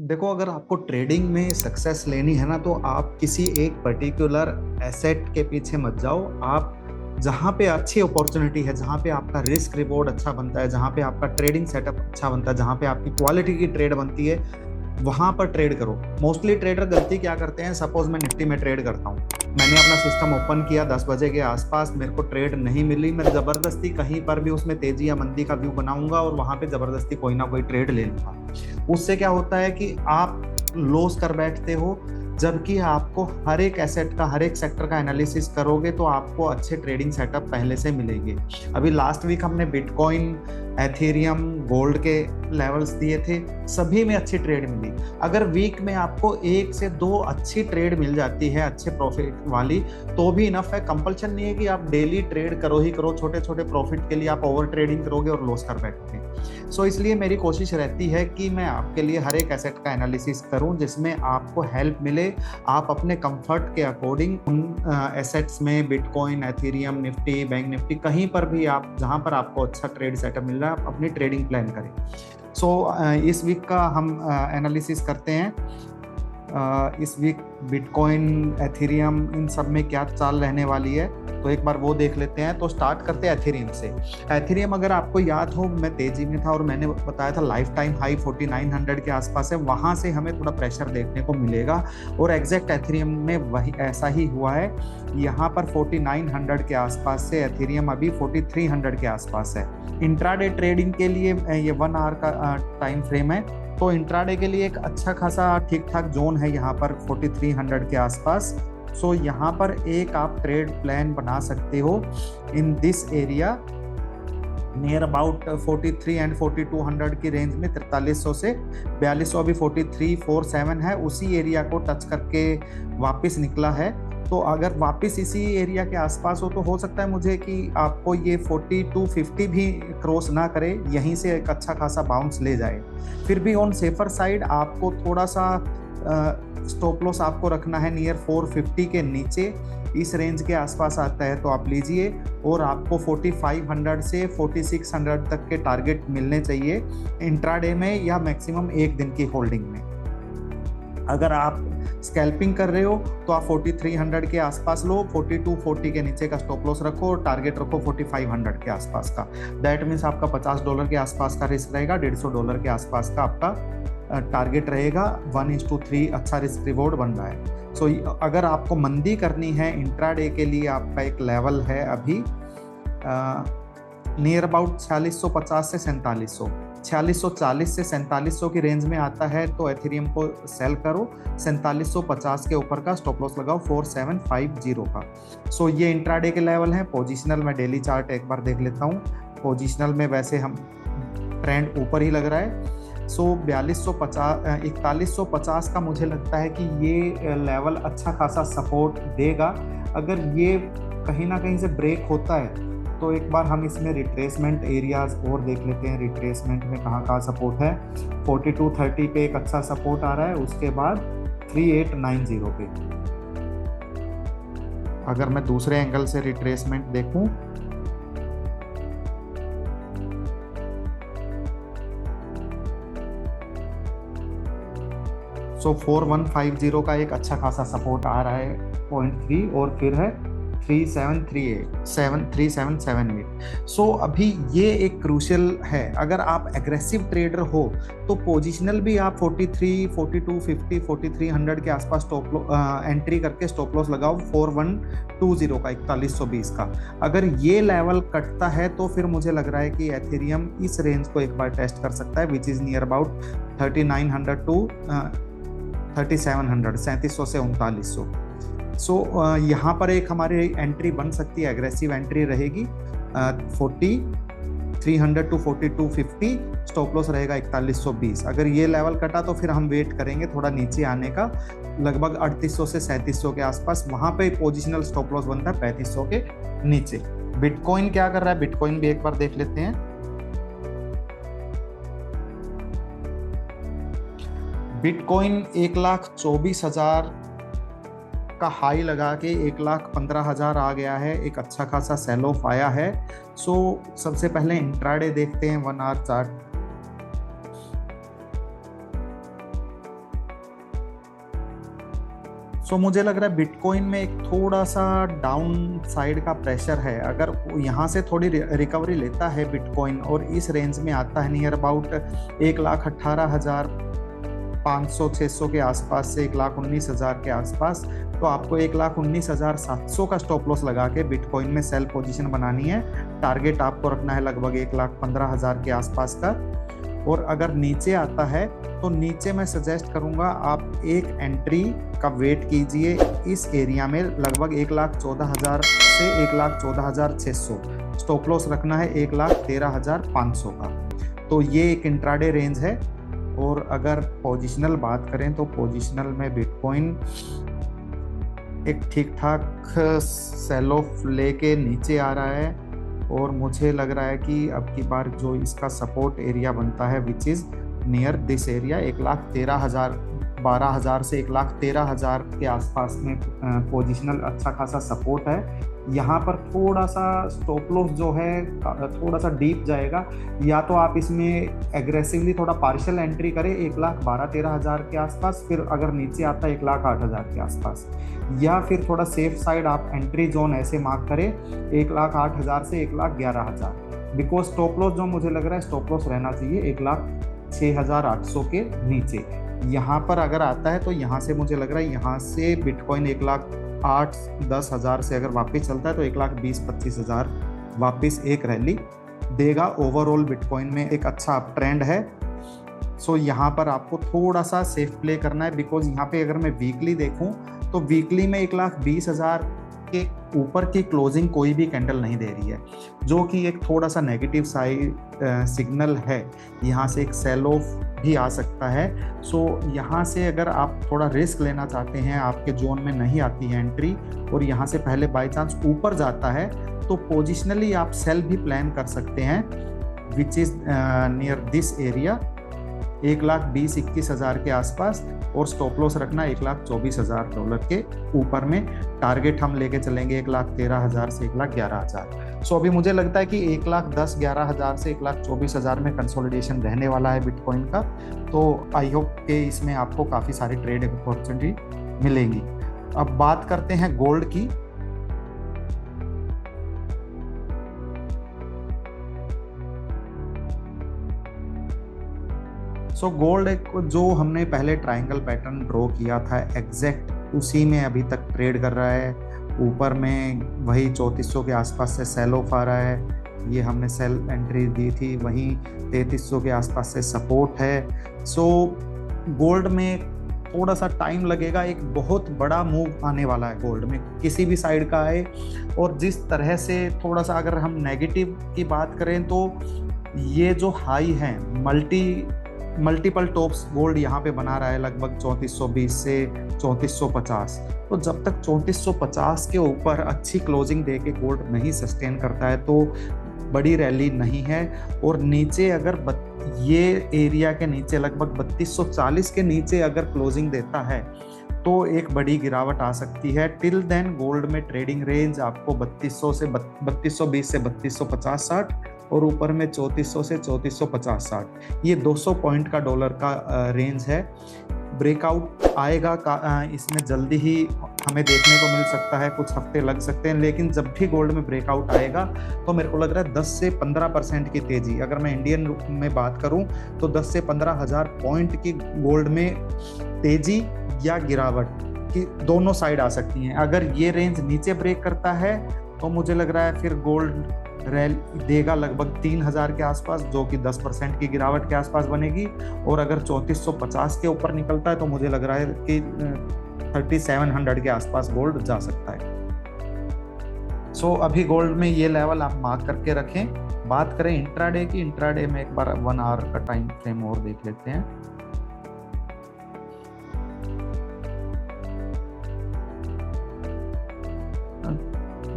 देखो, अगर आपको ट्रेडिंग में सक्सेस लेनी है ना, तो आप किसी एक पर्टिकुलर एसेट के पीछे मत जाओ। आप जहाँ पे अच्छी अपॉर्चुनिटी है, जहाँ पे आपका रिस्क रिवॉर्ड अच्छा बनता है, जहाँ पे आपका ट्रेडिंग सेटअप अच्छा बनता है, जहाँ पे आपकी क्वालिटी की ट्रेड बनती है, वहां पर ट्रेड करो। मोस्टली ट्रेडर गलती क्या करते हैं, सपोज मैं निफ्टी में ट्रेड करता हूँ, मैंने अपना सिस्टम ओपन किया 10 बजे के आसपास, मेरे को ट्रेड नहीं मिली, मैं जबरदस्ती कहीं पर भी उसमें तेजी या मंदी का व्यू बनाऊंगा और वहां पे जबरदस्ती कोई ना कोई ट्रेड ले लूंगा। उससे क्या होता है कि आप लॉस कर बैठते हो, जबकि आपको हर एक एसेट का, हर एक सेक्टर का एनालिसिस करोगे तो आपको अच्छे ट्रेडिंग सेटअप पहले से मिलेंगे। अभी लास्ट वीक हमने बिटकॉइन, एथेरियम, गोल्ड के लेवल्स दिए थे, सभी में अच्छी ट्रेड मिली। अगर वीक में आपको 1 से 2 अच्छी ट्रेड मिल जाती है, अच्छे प्रॉफिट वाली, तो भी इनफ है। कंपल्शन नहीं है कि आप डेली ट्रेड करो ही करो, छोटे छोटे प्रॉफिट के लिए आप ओवर ट्रेडिंग करोगे और लॉस कर बैठोगे। सो इसलिए मेरी कोशिश रहती है कि मैं आपके लिए हर एक एसेट का एनालिसिस करूं जिसमें आपको हेल्प मिले। आप अपने कंफर्ट के अकॉर्डिंग उन एसेट्स में, bitcoin, Ethereum, Nifty, bank Nifty, कहीं पर भी आप जहां पर आपको अच्छा ट्रेड सेटअप मिल रहा है, आप अपनी ट्रेडिंग प्लान करें। सो इस वीक का हम एनालिसिस करते हैं। इस वीक बिटकॉइन, एथेरियम, इन सब में क्या चाल रहने वाली है, तो एक बार वो देख लेते हैं। तो स्टार्ट करते हैं एथेरियम से। एथेरियम, अगर आपको याद हो, मैं तेजी में था और मैंने बताया था लाइफ टाइम हाई 4900 के आसपास है, वहां से हमें थोड़ा प्रेशर देखने को मिलेगा और एग्जैक्ट एथेरियम में वही ऐसा ही हुआ है। यहाँ पर 4900 के आसपास से एथेरियम अभी 4300 के आसपास है। इंट्राडे ट्रेडिंग के लिए ये 1 आवर का टाइम फ्रेम है, तो इंट्राडे के लिए एक अच्छा खासा ठीक ठाक जोन है यहाँ पर 4300 के आसपास। सो यहाँ पर एक आप ट्रेड प्लान बना सकते हो in this area near about 43 and 4200 की रेंज में, 4300 से 4200, अभी 4347 है, उसी एरिया को टच करके वापस निकला है। तो अगर वापस इसी एरिया के आसपास हो तो हो सकता है मुझे कि आपको ये 4250 भी क्रॉस ना करे, यहीं से एक अच्छा खासा बाउंस ले जाए। फिर भी ऑन सेफर साइड आपको थोड़ा सा स्टॉप लॉस आपको रखना है नियर 450 के नीचे, इस रेंज के आसपास आता है तो आप लीजिए। और आपको 4500 से 4600 तक के टारगेट मिलने चाहिए इंट्राडे में या मैक्सिमम एक दिन की होल्डिंग में। अगर आप स्कैल्पिंग कर रहे हो तो आप 4300 के आसपास लो, 4240 के नीचे का स्टॉप लॉस रखो और टारगेट रखो 4500 के आसपास का। दैट मीन्स आपका $50 के आसपास का रिस्क रहेगा, $150 के आसपास का आपका टारगेट रहेगा। 1:3 अच्छा रिस्क रिवॉर्ड बन रहा है। सो अगर आपको मंदी करनी है, इंट्राडे के लिए आपका एक लेवल है अभी नियर अबाउट 4650 से 4700, 4640 से 4700 की रेंज में आता है तो एथेरियम को सेल करो। 4750 के ऊपर का स्टॉप लॉस लगाओ 4750 का। सो ये इंट्राडे के लेवल है। पोजिशनल में डेली चार्ट एक बार देख लेता हूँ। पोजिशनल में वैसे हम ट्रेंड ऊपर ही लग रहा है। सो 4150 का मुझे लगता है कि ये लेवल अच्छा खासा सपोर्ट देगा। अगर ये कहीं ना कहीं से ब्रेक होता है तो एक बार हम इसमें रिट्रेसमेंट एरियाज और देख लेते हैं। रिट्रेसमेंट में कहाँ कहाँ सपोर्ट है। 4230 पे एक अच्छा सपोर्ट आ रहा है, उसके बाद 3890 पे। अगर मैं दूसरे एंगल से रिट्रेसमेंट देखूं सो 4150 का एक अच्छा खासा सपोर्ट आ रहा है 0.3 और फिर है 3778। सो अभी ये एक क्रूशियल है। अगर आप एग्रेसिव ट्रेडर हो तो पोजिशनल भी आप 43, 4250, 4300 के आसपास स्टॉप एंट्री करके स्टॉप लॉस लगाओ 4120 का, 4120 का। अगर ये लेवल कटता है तो फिर मुझे लग रहा है कि एथेरियम इस रेंज को एक बार टेस्ट कर सकता है, which is near about 3900 to 3700, 3700 से 3900। सो यहाँ पर एक हमारी एंट्री बन सकती है, एग्रेसिव एंट्री रहेगी 4300 टू 4250, स्टॉप लॉस रहेगा 4120। अगर ये लेवल कटा तो फिर हम वेट करेंगे थोड़ा नीचे आने का, लगभग 3800 से 3700 के आसपास, वहां पे पोजिशनल स्टॉप लॉस बनता है 3500 के नीचे। बिटकॉइन क्या कर रहा है, बिटकॉइन भी एक बार देख लेते हैं। बिटकॉइन 1,24,000 का हाई लगा के 1,15,000 आ गया है, एक अच्छा खासा सेल ऑफ आया है। सो सबसे पहले इंट्राडे देखते हैं 1 आवर चार्ट। सो मुझे लग रहा है बिटकॉइन में एक थोड़ा सा डाउन साइड का प्रेशर है। अगर यहाँ से थोड़ी रिकवरी लेता है बिटकॉइन और इस रेंज में आता है नियर अबाउट 1,18,500-600 के आसपास से 1,19,000 के आसपास, तो आपको 1,19,700 का स्टॉप लॉस लगा के बिटकॉइन में सेल पोजीशन बनानी है। टारगेट आपको रखना है लगभग 1,15,000 के आसपास का। और अगर नीचे आता है तो नीचे मैं सजेस्ट करूंगा आप एक एंट्री का वेट कीजिए इस एरिया में, लगभग 1,14,000 से 1,14,600। स्टॉप लॉस रखना है 1,13,500 का। तो ये एक इंट्राडे रेंज है। और अगर पोजिशनल बात करें तो पोजिशनल में बिटकॉइन एक ठीक ठाक सेल ऑफ लेके नीचे आ रहा है, और मुझे लग रहा है कि अब की बार जो इसका सपोर्ट एरिया बनता है which is near this area 1,13,000 से 1,13,000 के आसपास में पोजिशनल अच्छा खासा सपोर्ट है। यहाँ पर थोड़ा सा स्टॉप लॉस जो है थोड़ा सा डीप जाएगा, या तो आप इसमें एग्रेसिवली थोड़ा पार्शियल एंट्री करें 1,12,000-13,000 के आसपास, फिर अगर नीचे आता है 1,08,000 के आसपास, या फिर थोड़ा सेफ साइड आप एंट्री जोन ऐसे मार्क करें 1,08,000 से 1,11,000। बिकॉज स्टॉप लॉस जो मुझे लग रहा है स्टॉप लॉस रहना चाहिए 1,06,800 के नीचे। यहाँ पर अगर आता है तो यहाँ से मुझे लग रहा है यहाँ से बिटकॉइन 1,08,000-10,000 से अगर वापस चलता है तो 1,20,000-25,000 वापस एक रैली देगा। ओवरऑल बिटकॉइन में एक अच्छा अप ट्रेंड है। सो यहाँ पर आपको थोड़ा सा सेफ प्ले करना है, बिकॉज यहाँ पे अगर मैं वीकली देखूँ तो वीकली में 1,20,000 के ऊपर की क्लोजिंग कोई भी कैंडल नहीं दे रही है, जो कि एक थोड़ा सा नेगेटिव साइड सिग्नल है। यहाँ से एक सेल ऑफ भी आ सकता है। सो यहाँ से अगर आप थोड़ा रिस्क लेना चाहते हैं, आपके जोन में नहीं आती है एंट्री, और यहाँ से पहले बाय चांस ऊपर जाता है, तो पोजिशनली आप सेल भी प्लान कर सकते हैं विच इज नियर दिस एरिया 1,20,000-21,000 के आसपास, और स्टॉप लॉस रखना $1,24,000 के ऊपर में। टारगेट हम लेके चलेंगे 1,13,000 से 1,11,000। सो अभी मुझे लगता है कि 1,10,000-11,000 से 1,24,000 में कंसोलिडेशन रहने वाला है बिटकॉइन का। तो आई होप कि इसमें आपको काफ़ी सारी ट्रेड अपॉर्चुनिटी मिलेंगी। अब बात करते हैं गोल्ड की। सो गोल्ड एक जो हमने पहले ट्रायंगल पैटर्न ड्रॉ किया था एग्जैक्ट उसी में अभी तक ट्रेड कर रहा है। ऊपर में वही 3400 के आसपास से सेल ऑफ आ रहा है। ये हमने सेल एंट्री दी थी, वहीं 3300 के आसपास से सपोर्ट है। सो गोल्ड में थोड़ा सा टाइम लगेगा, एक बहुत बड़ा मूव आने वाला है गोल्ड में, किसी भी साइड का आए। और जिस तरह से थोड़ा सा अगर हम नेगेटिव की बात करें तो ये जो हाई है मल्टीपल टॉप्स गोल्ड यहाँ पे बना रहा है लगभग 3420 से 3450। तो जब तक 3450 के ऊपर अच्छी क्लोजिंग दे के गोल्ड नहीं सस्टेन करता है तो बड़ी रैली नहीं है। और नीचे अगर ये एरिया के नीचे लगभग 3240 के नीचे अगर क्लोजिंग देता है तो एक बड़ी गिरावट आ सकती है। टिल देन गोल्ड में ट्रेडिंग रेंज आपको 3220 से 3250-60 और ऊपर में 3400 से 3450-60, ये 200 पॉइंट का डॉलर का रेंज है। ब्रेकआउट आएगा इसमें जल्दी ही हमें देखने को मिल सकता है, कुछ हफ्ते लग सकते हैं, लेकिन जब भी गोल्ड में ब्रेकआउट आएगा तो मेरे को लग रहा है 10 से 15% की तेजी, अगर मैं इंडियन में बात करूं तो 10 से 15,000 पॉइंट की गोल्ड में तेजी या गिरावट की दोनों साइड आ सकती हैं। अगर ये रेंज नीचे ब्रेक करता है तो मुझे लग रहा है फिर गोल्ड रैल देगा लगभग 3,000 के आसपास, जो कि 10% की गिरावट के आसपास बनेगी। और अगर 3450 के ऊपर निकलता है तो मुझे लग रहा है कि 3700 के आसपास गोल्ड जा सकता है। सो अभी गोल्ड में ये लेवल आप मार्क करके रखें। बात करें इंट्राडे की, इंट्राडे में एक बार 1 आवर का टाइम फ्रेम और देख लेते हैं।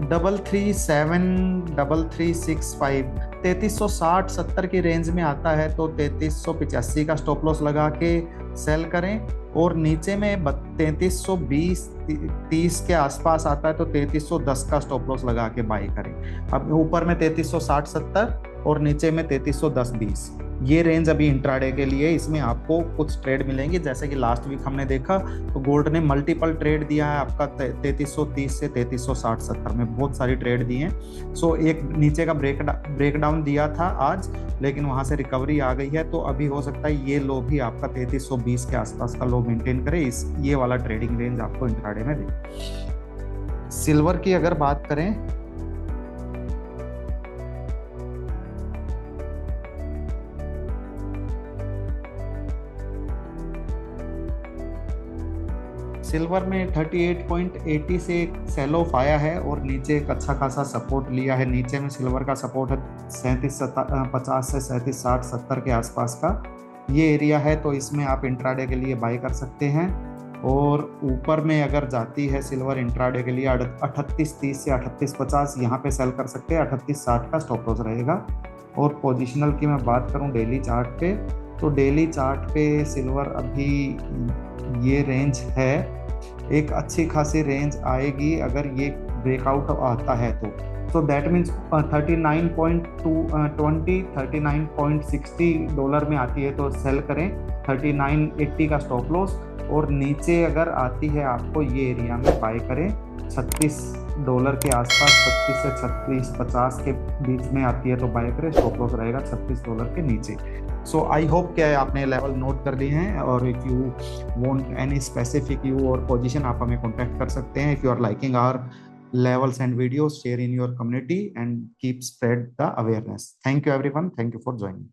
डबल 3365 3360-70 की रेंज में आता है तो 3385 का स्टॉप लॉस लगा के सेल करें। और नीचे में 3320-30 के आसपास आता है तो 3310 का स्टॉप लॉस लगा के बाई करें। अब ऊपर में 3360-70 और नीचे में 3310-20। ये रेंज अभी इंट्राडे के लिए, इसमें आपको कुछ ट्रेड मिलेंगे, जैसे कि लास्ट वीक हमने देखा तो गोल्ड ने मल्टीपल ट्रेड दिया है आपका 3330 से 3360-70 में, बहुत सारी ट्रेड दी हैं। सो एक नीचे का ब्रेकडाउन दिया था आज, लेकिन वहां से रिकवरी आ गई है, तो अभी हो सकता है ये लो भी आपका 3320 के आसपास का लो मेंटेन करे, इस ये वाला ट्रेडिंग रेंज आपको इंट्राडे में दे। सिल्वर की अगर बात करें, सिल्वर में 38.80 से एक सेल ऑफ आया है और नीचे एक अच्छा खासा सपोर्ट लिया है। नीचे में सिल्वर का सपोर्ट है 3750 से 3760-70 के आसपास का, ये एरिया है, तो इसमें आप इंट्राडे के लिए बाई कर सकते हैं। और ऊपर में अगर जाती है सिल्वर इंट्राडे के लिए 3830 से 3850, यहाँ पे सेल कर सकते हैं, 3860 का स्टॉप लॉस रहेगा। और पोजिशनल की मैं बात करूँ डेली चार्ट पे, तो डेली चार्ट पे सिल्वर अभी ये रेंज है, एक अच्छी खासी रेंज आएगी अगर ये ब्रेकआउट आता है तो दैट मीन्स 39.20 $39.60 में आती है तो सेल करें, 3980 का स्टॉप लॉस, और नीचे अगर आती है आपको ये एरिया में बाय करें, $36 के आसपास, 36 से 3650 के बीच में आती है तो बाय करें, स्टॉप लॉस रहेगा $36 के नीचे। सो आई होप कि आपने लेवल नोट कर लिए हैं, और if you want any specific view और पोजीशन आप हमें कांटेक्ट कर सकते हैं। If you are liking our levels and videos, share in your community and keep spread the awareness. Thank you everyone, thank you for joining.